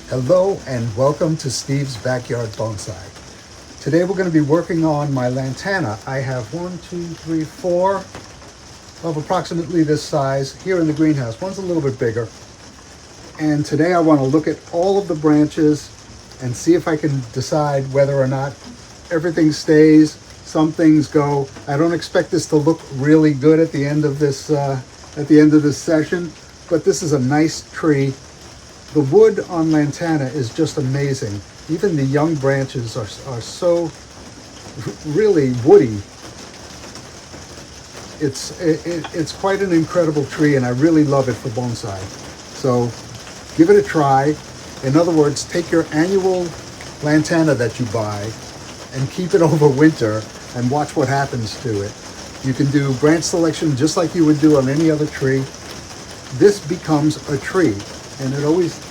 Hello and welcome to Steve's Backyard Bonsai. Today we're going to be working on my lantana. I have one, two, three, four of approximately this size here in the greenhouse. One's a little bit bigger. And today I want to look at all of the branches and see if I can decide whether or not everything stays, some things go. I don't expect this to look really good at the end of this session, but this is a nice tree. The wood on lantana is just amazing. Even the young branches are so really woody. It's quite an incredible tree, and I really love it for bonsai. So give it a try. In other words, take your annual lantana that you buy and keep it over winter and watch what happens to it. You can do branch selection just like you would do on any other tree. This becomes a tree, and it always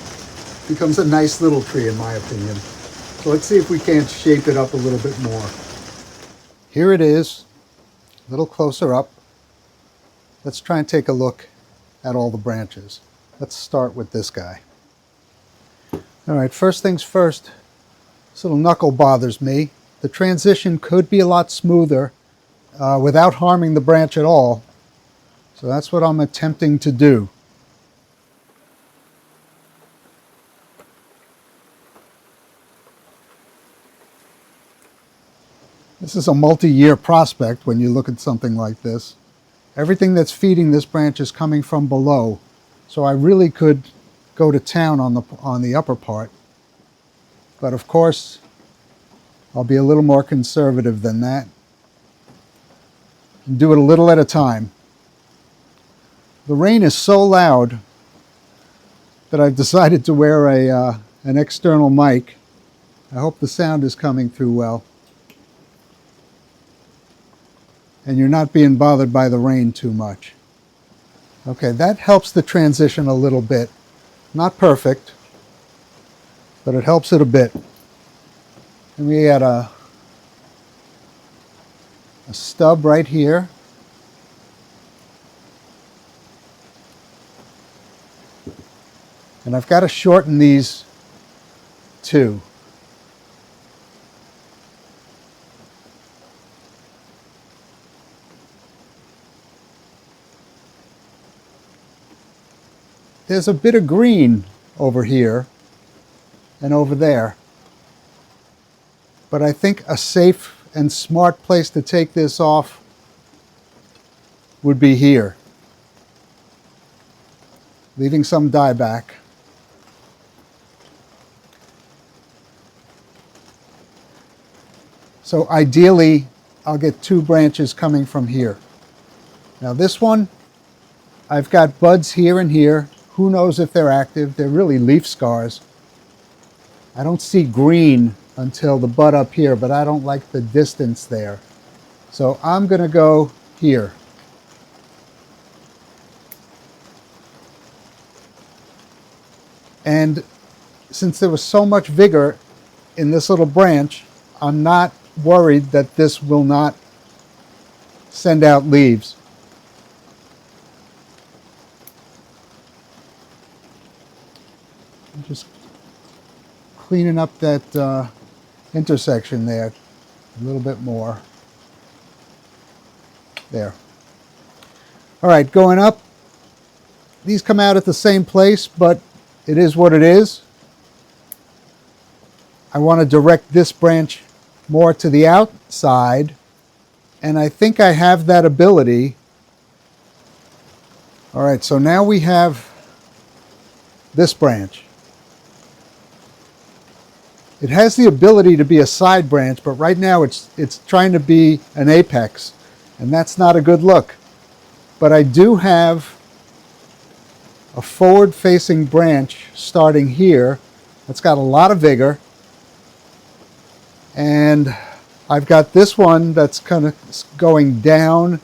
becomes a nice little tree in my opinion. So let's see if we can't shape it up a little bit more. Here it is, a little closer up. Let's try and take a look at all the branches. Let's start with this guy. All right, first things first, this little knuckle bothers me. The transition could be a lot smoother without harming the branch at all. So that's what I'm attempting to do. This is a multi-year prospect when you look at something like this. Everything that's feeding this branch is coming from below, so I really could go to town on the upper part. But of course, I'll be a little more conservative than that. Do it a little at a time. The rain is so loud that I've decided to wear an external mic. I hope the sound is coming through well. And you're not being bothered by the rain too much. Okay, that helps the transition a little bit. Not perfect, but it helps it a bit. And we had a stub right here. And I've got to shorten these too. There's a bit of green over here and over there. But I think a safe and smart place to take this off would be here. Leaving some dieback. So ideally, I'll get two branches coming from here. Now this one, I've got buds here and here. Who knows if they're active? They're really leaf scars. I don't see green until the bud up here, but I don't like the distance there. So I'm going to go here. And since there was so much vigor in this little branch, I'm not worried that this will not send out leaves. I'm just cleaning up that intersection there a little bit more. There. All right, going up. These come out at the same place, but it is what it is. I want to direct this branch more to the outside, and I think I have that ability. All right, so now we have this branch. It has the ability to be a side branch, but right now it's trying to be an apex, and that's not a good look. But I do have a forward-facing branch starting here that's got a lot of vigor, and I've got this one that's kind of going down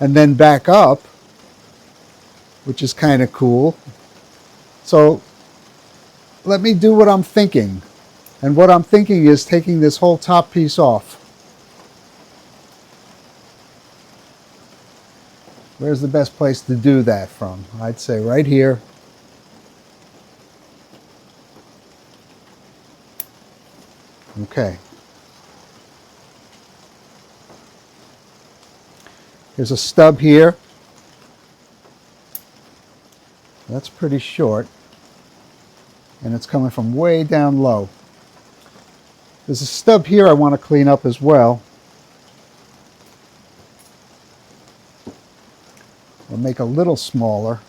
and then back up, which is kind of cool. So let me do what I'm thinking. And what I'm thinking is taking this whole top piece off. Where's the best place to do that from? I'd say right here. Okay. Here's a stub here. That's pretty short, and it's coming from way down low. There's a stub here I want to clean up as well. I'll make a little smaller.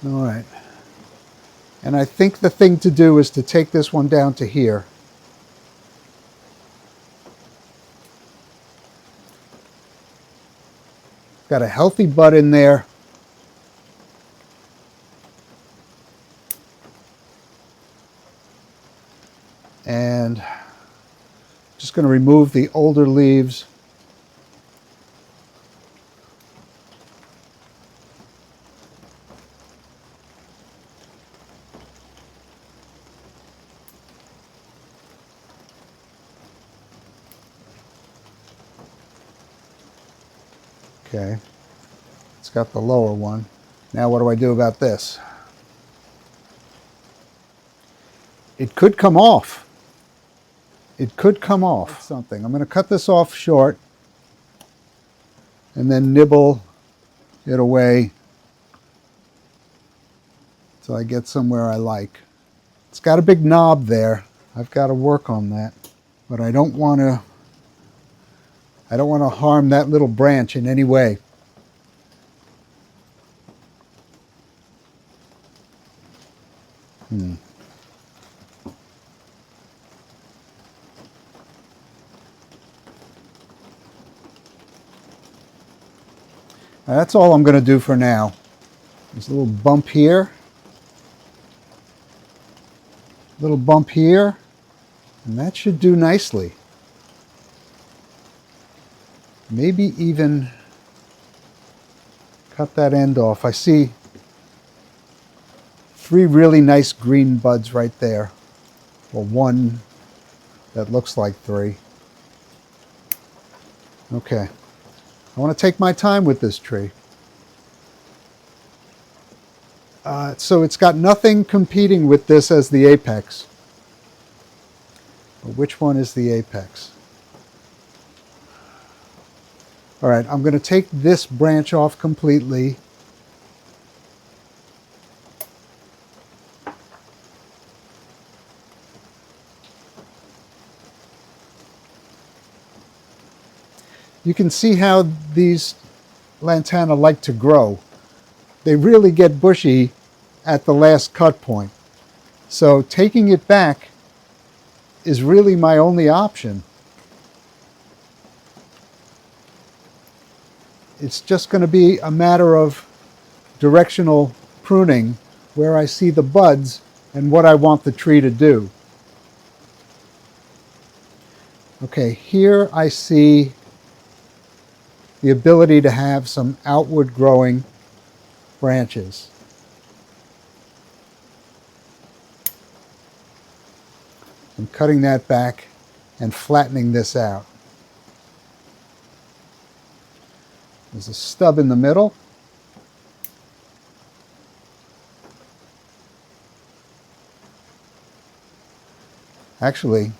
All right. And I think the thing to do is to take this one down to here. Got a healthy bud in there. And just going to remove the older leaves. Okay, it's got the lower one. Now what do I do about this? It could come off. It could come off something. I'm going to cut this off short and then nibble it away till I get somewhere I like. It's got a big knob there. I've got to work on that, but I don't want to harm that little branch in any way. Now that's all I'm going to do for now. There's a little bump here, little bump here, and that should do nicely. Maybe even cut that end off. I see 3 really nice green buds right there. Well, 1 that looks like 3. Okay. I want to take my time with this tree. So it's got nothing competing with this as the apex. But which one is the apex? All right, I'm going to take this branch off completely. You can see how these lantana like to grow. They really get bushy at the last cut point. So taking it back is really my only option. It's just going to be a matter of directional pruning where I see the buds and what I want the tree to do. Okay, here I see the ability to have some outward growing branches. I'm cutting that back and flattening this out. There's a stub in the middle. Actually,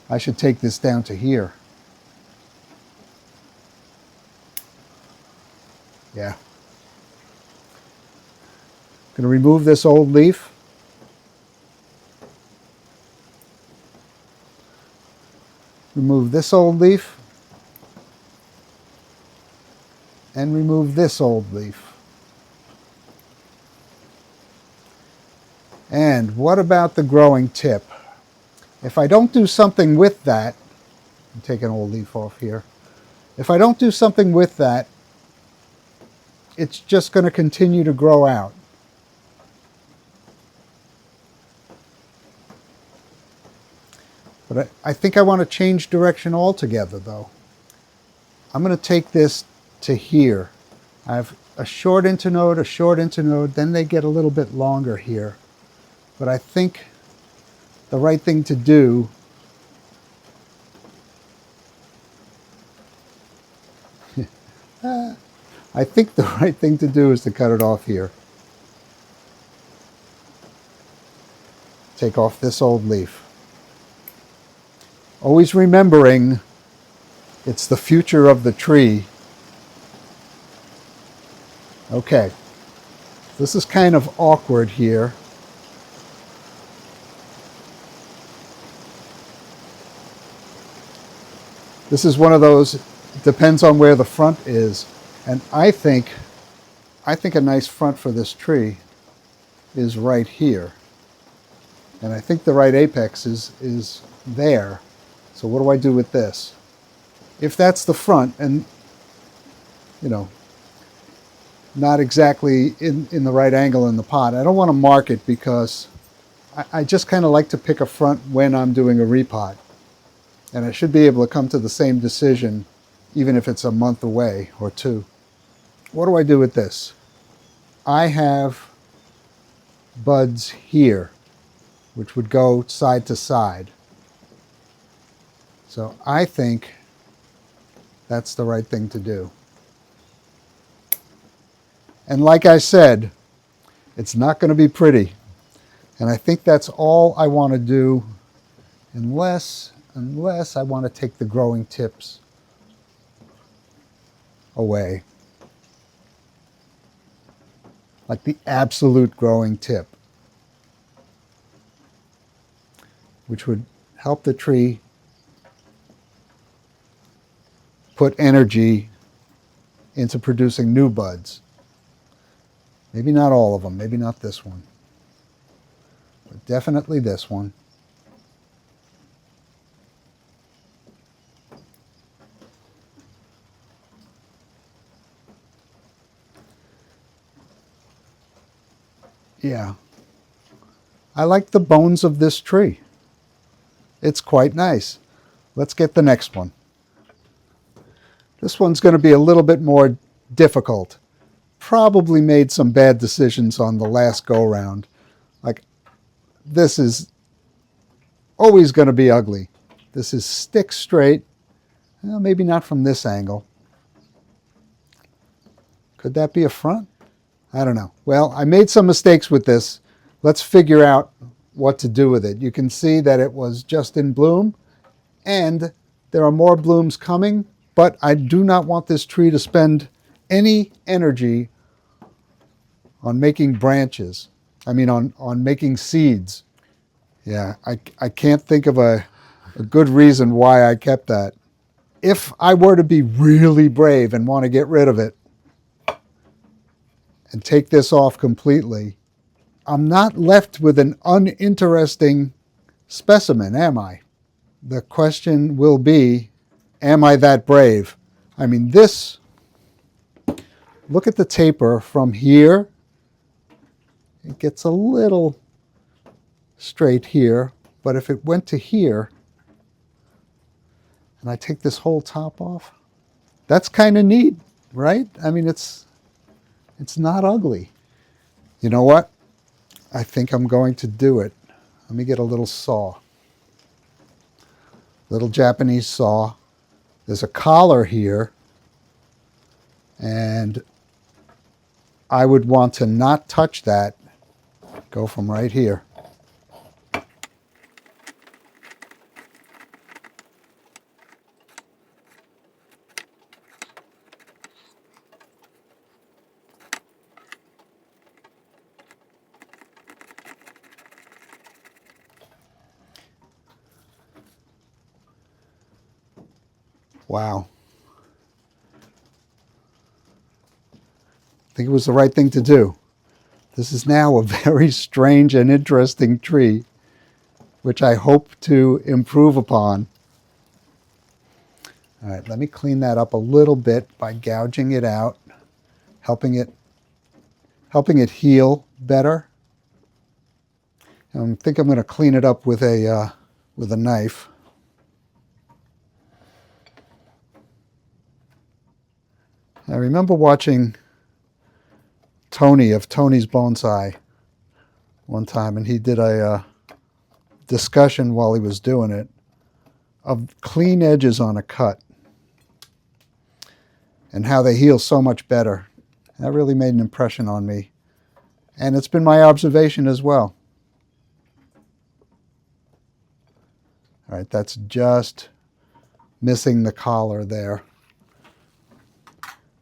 I should take this down to here. Yeah. I'm going to remove this old leaf. Remove this old leaf. And remove this old leaf. And what about the growing tip? If I don't do something with that, I'm taking an old leaf off here. If I don't do something with that, it's just going to continue to grow out. But I think I want to change direction altogether, though. I'm going to take this to here. I have a short internode, a short internode, then they get a little bit longer here. But I think the right thing to do I think the right thing to do is to cut it off here. Take off this old leaf. Always remembering it's the future of the tree. Okay, this is kind of awkward here. This is one of those, depends on where the front is. And I think a nice front for this tree is right here. And I think the right apex is there. So what do I do with this? If that's the front, and you know, not exactly in the right angle in the pot, I don't want to mark it because I just kind of like to pick a front when I'm doing a repot. And I should be able to come to the same decision even if it's a month away or two. What do I do with this? I have buds here, which would go side to side. So I think that's the right thing to do. And like I said, it's not going to be pretty. And I think that's all I want to do unless I want to take the growing tips away. Like the absolute growing tip, which would help the tree put energy into producing new buds. Maybe not all of them, maybe not this one, but definitely this one. Yeah, I like the bones of this tree. It's quite nice. Let's get the next one. This one's going to be a little bit more difficult. Probably made some bad decisions on the last go-round. Like, this is always going to be ugly. This is stick straight. Well, maybe not from this angle. Could that be a front? I don't know. Well, I made some mistakes with this. Let's figure out what to do with it. You can see that it was just in bloom, and there are more blooms coming, but I do not want this tree to spend any energy on making branches. I mean, on making seeds. Yeah, I can't think of a good reason why I kept that. If I were to be really brave and want to get rid of it and take this off completely, I'm not left with an uninteresting specimen, am I? The question will be, am I that brave? I mean, this, look at the taper from here. It gets a little straight here, but if it went to here, and I take this whole top off, that's kind of neat, right? I mean, it's not ugly. You know what? I think I'm going to do it. Let me get a little saw. Little Japanese saw. There's a collar here, and I would want to not touch that. Go from right here. Wow. I think it was the right thing to do. This is now a very strange and interesting tree, which I hope to improve upon. All right, let me clean that up a little bit by gouging it out, helping it heal better. I think I'm going to clean it up with a knife. I remember watching Tony of Tony's Bonsai one time, and he did a discussion while he was doing it of clean edges on a cut and how they heal so much better. That really made an impression on me, and it's been my observation as well. All right, that's just missing the collar there.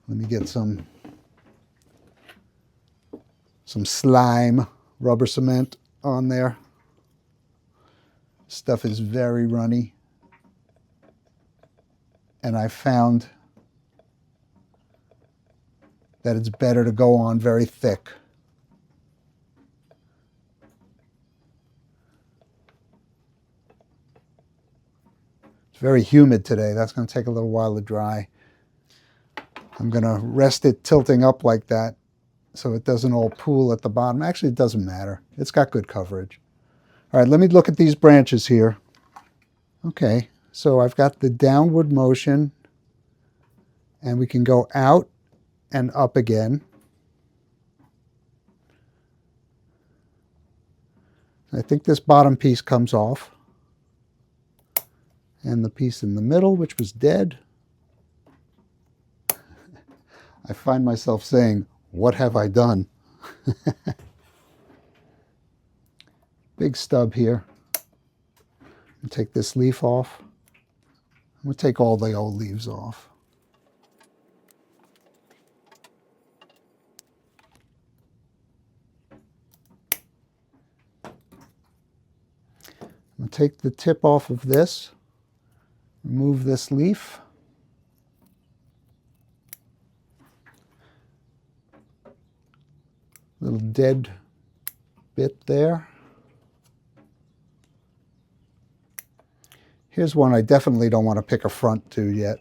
Let me get some slime, rubber cement on there. Stuff is very runny, and I found that it's better to go on very thick. It's very humid today. That's going to take a little while to dry. I'm going to rest it tilting up like that so it doesn't all pool at the bottom. Actually, it doesn't matter. It's got good coverage. All right, let me look at these branches here. Okay, so I've got the downward motion, and we can go out and up again. I think this bottom piece comes off, and the piece in the middle, which was dead. I find myself saying, what have I done? Big stub here. I'll take this leaf off. I'm going to take all the old leaves off. I'm going to take the tip off of this, remove this leaf. Little dead bit there. Here's one I definitely don't want to pick a front to yet.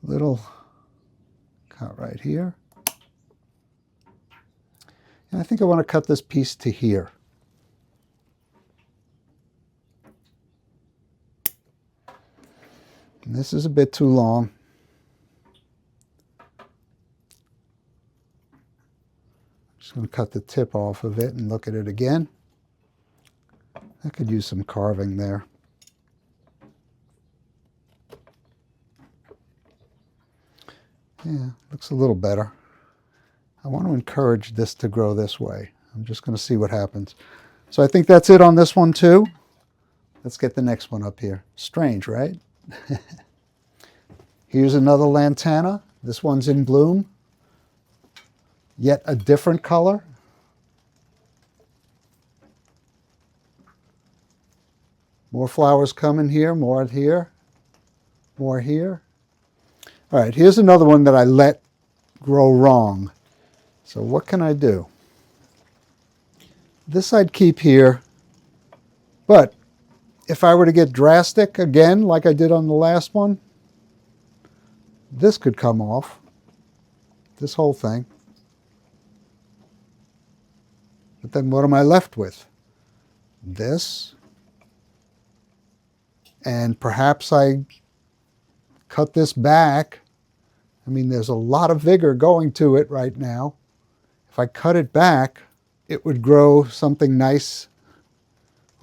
Little cut right here. And I think I want to cut this piece to here. And this is a bit too long. Just going to cut the tip off of it and look at it again. I could use some carving there. Yeah, looks a little better. I want to encourage this to grow this way. I'm just going to see what happens. So I think that's it on this one too. Let's get the next one up here. Strange, right? Here's another lantana. This one's in bloom. Yet a different color. More flowers coming here, more here, more here. All right, here's another one that I let grow wrong. So what can I do? This I'd keep here, but if I were to get drastic again, like I did on the last one, this could come off, this whole thing. But then what am I left with? This, and perhaps I cut this back. I mean, there's a lot of vigor going to it right now. If I cut it back, it would grow something nice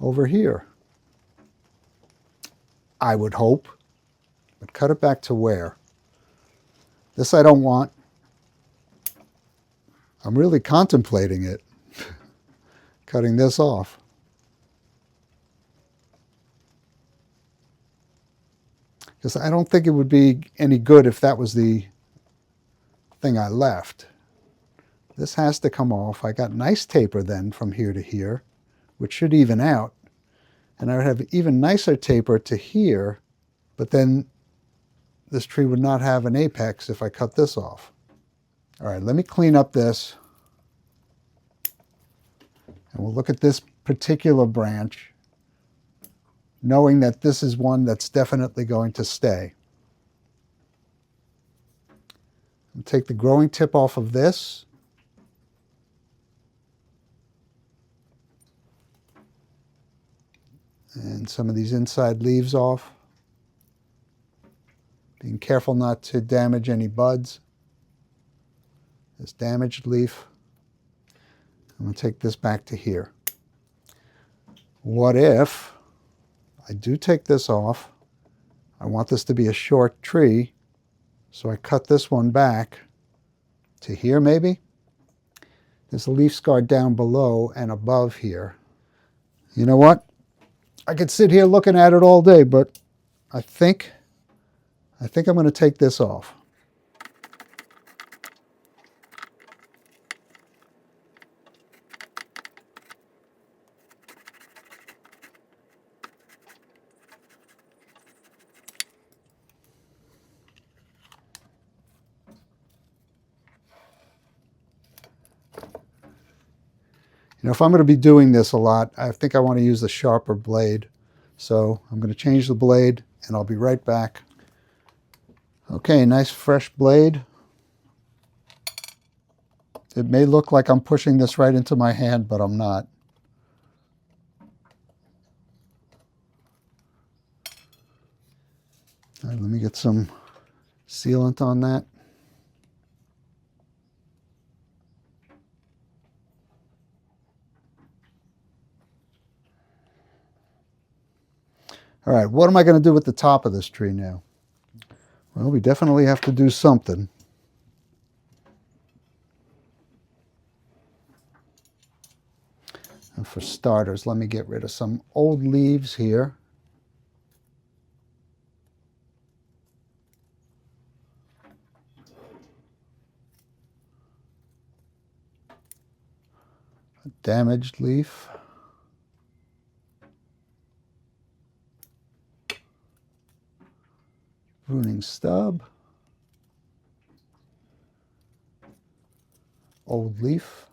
over here, I would hope. But cut it back to where? This I don't want. I'm really contemplating it, cutting this off. Because I don't think it would be any good if that was the thing I left. This has to come off. I got nice taper then from here to here, which should even out. And I would have even nicer taper to here, but then this tree would not have an apex if I cut this off. All right, let me clean up this. And we'll look at this particular branch, knowing that this is one that's definitely going to stay. I'll take the growing tip off of this. And some of these inside leaves off. Being careful not to damage any buds. This damaged leaf. I'm going to take this back to here. What if I do take this off? I want this to be a short tree, so I cut this one back to here maybe. There's a leaf scar down below and above here. You know what? I could sit here looking at it all day, but I think I'm going to take this off. You know, if I'm going to be doing this a lot, I think I want to use a sharper blade. So I'm going to change the blade and I'll be right back. Okay, nice fresh blade. It may look like I'm pushing this right into my hand, but I'm not. All right, let me get some sealant on that. All right, what am I going to do with the top of this tree now? Well, we definitely have to do something. And for starters, let me get rid of some old leaves here. A damaged leaf. Pruning stub. Old leaf.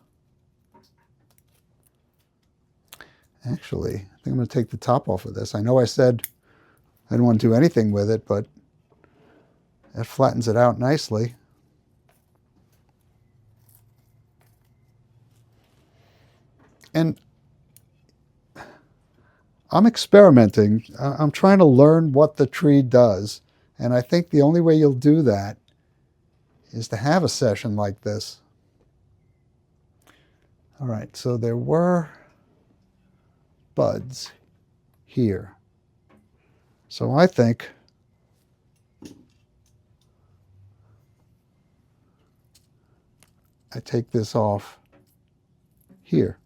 Actually, I think I'm going to take the top off of this. I know I said I didn't want to do anything with it, but that flattens it out nicely. And I'm experimenting. I'm trying to learn what the tree does. And I think the only way you'll do that is to have a session like this. All right, so there were buds here. So I think I take this off here.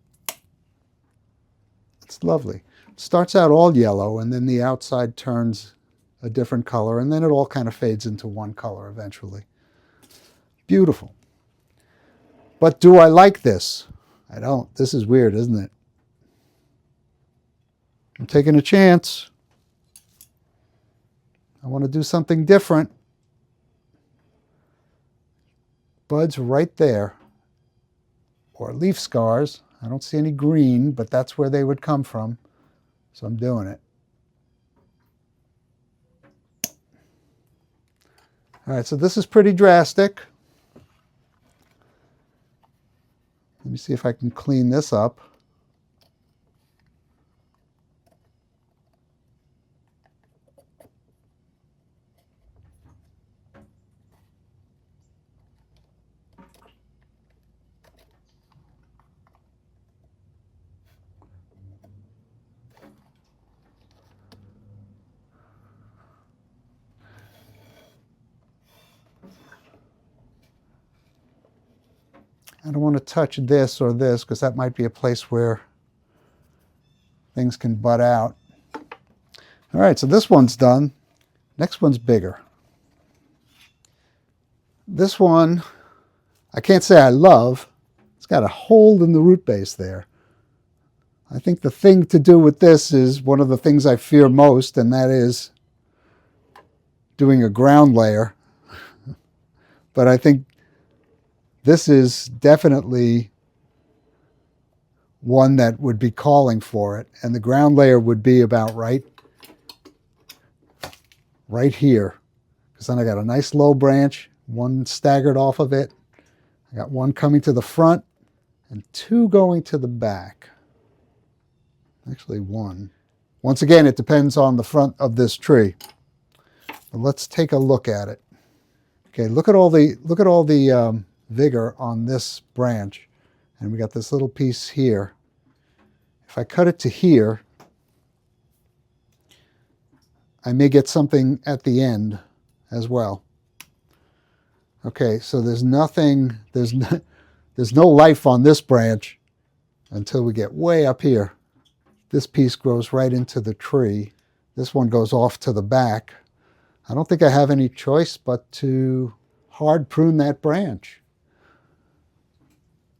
It's lovely. It starts out all yellow and then the outside turns a different color and then it all kind of fades into one color eventually. Beautiful. But do I like this? I don't. This is weird, isn't it? I'm taking a chance. I want to do something different. Buds right there. Or leaf scars. I don't see any green, but that's where they would come from. So I'm doing it. All right, so this is pretty drastic. Let me see if I can clean this up. I don't want to touch this or this because that might be a place where things can bud out. All right, so this one's done. Next one's bigger. This one, I can't say I love. It's got a hole in the root base there. I think the thing to do with this is one of the things I fear most, and that is doing a ground layer. But I think this is definitely one that would be calling for it. And the ground layer would be about right here. Because then I got a nice low branch, one staggered off of it. I got one coming to the front and two going to the back. Actually one. Once again, it depends on the front of this tree. But let's take a look at it. Okay, look at all the vigor on this branch, and we got this little piece here. If I cut it to here, I may get something at the end as well. Okay, so there's no life on this branch until we get way up here. This piece grows right into the tree. This one goes off to the back. I don't think I have any choice but to hard prune that branch.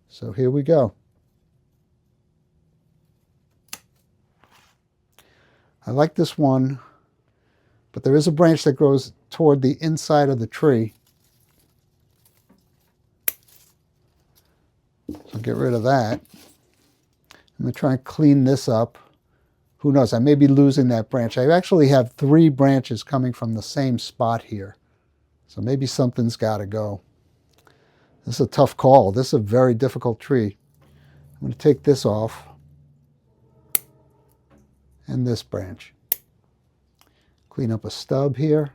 So here we go. I like this one, but there is a branch that grows toward the inside of the tree. So get rid of that. I'm going to try and clean this up. Who knows, I may be losing that branch. I actually have 3 branches coming from the same spot here. So maybe something's got to go. This is a tough call. This is a very difficult tree. I'm going to take this off. And this branch. Clean up a stub here.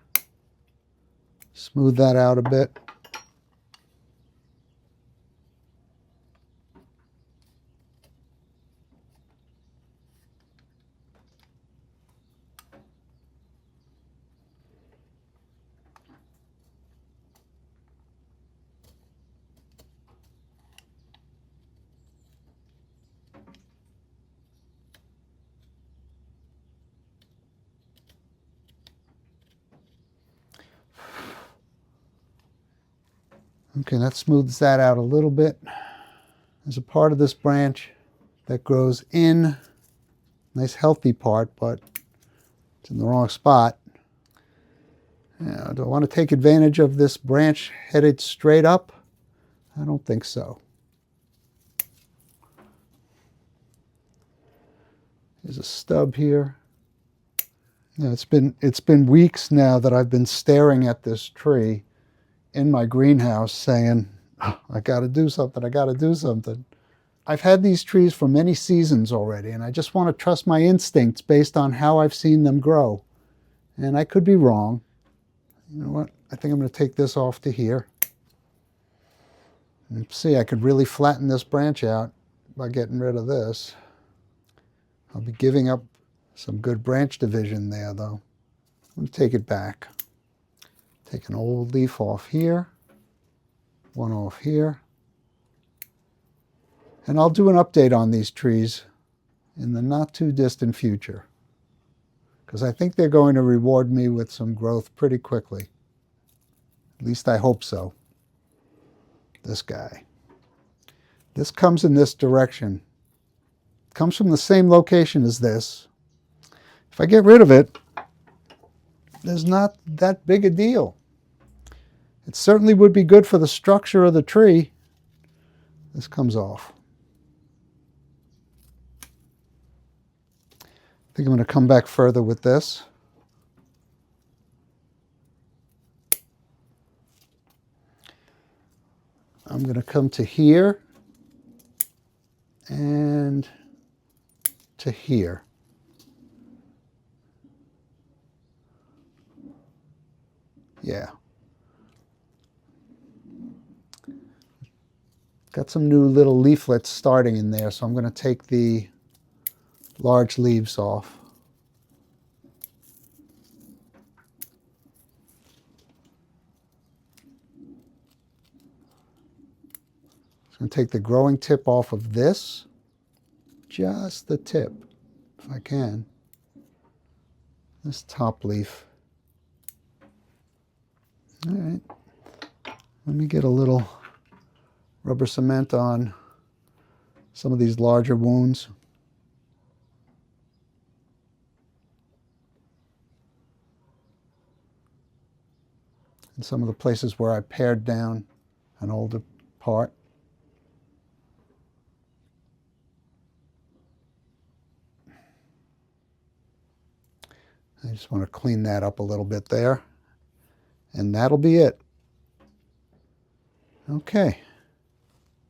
Smooth that out a bit. Okay, that smooths that out a little bit. There's a part of this branch that grows in, nice healthy part, but it's in the wrong spot. Now, do I want to take advantage of this branch headed straight up? I don't think so. There's a stub here. Now, it's been weeks now that I've been staring at this tree in my greenhouse saying, oh, I got to do something, I got to do something. I've had these trees for many seasons already, and I just want to trust my instincts based on how I've seen them grow. And I could be wrong. You know what? I think I'm going to take this off to here. And see, I could really flatten this branch out by getting rid of this. I'll be giving up some good branch division there, though. I'm going to take it back. Take an old leaf off here, one off here. And I'll do an update on these trees in the not too distant future, because I think they're going to reward me with some growth pretty quickly. At least I hope so. This guy. This comes in this direction. It comes from the same location as this. If I get rid of it, there's not that big a deal. It certainly would be good for the structure of the tree. This comes off. I think I'm going to come back further with this. I'm going to come to here and to here. Yeah. Got some new little leaflets starting in there, so I'm going to take the large leaves off. I'm going to take the growing tip off of this, just the tip, if I can. This top leaf. All right, let me get a little rubber cement on some of these larger wounds. And some of the places where I pared down an older part. I just want to clean that up a little bit there. And that'll be it. Okay.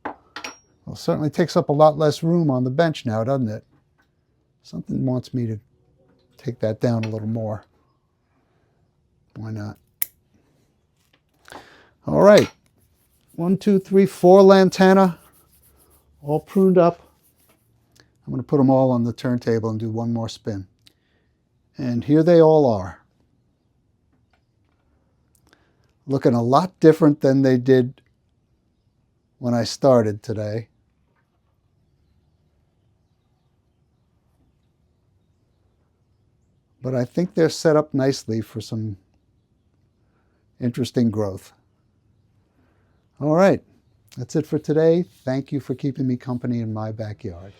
Well, it certainly takes up a lot less room on the bench now, doesn't it? Something wants me to take that down a little more. Why not? All right. 1, 2, 3, 4 Lantana, all pruned up. I'm going to put them all on the turntable and do one more spin. And here they all are. Looking a lot different than they did when I started today. But I think they're set up nicely for some interesting growth. All right, that's it for today. Thank you for keeping me company in my backyard.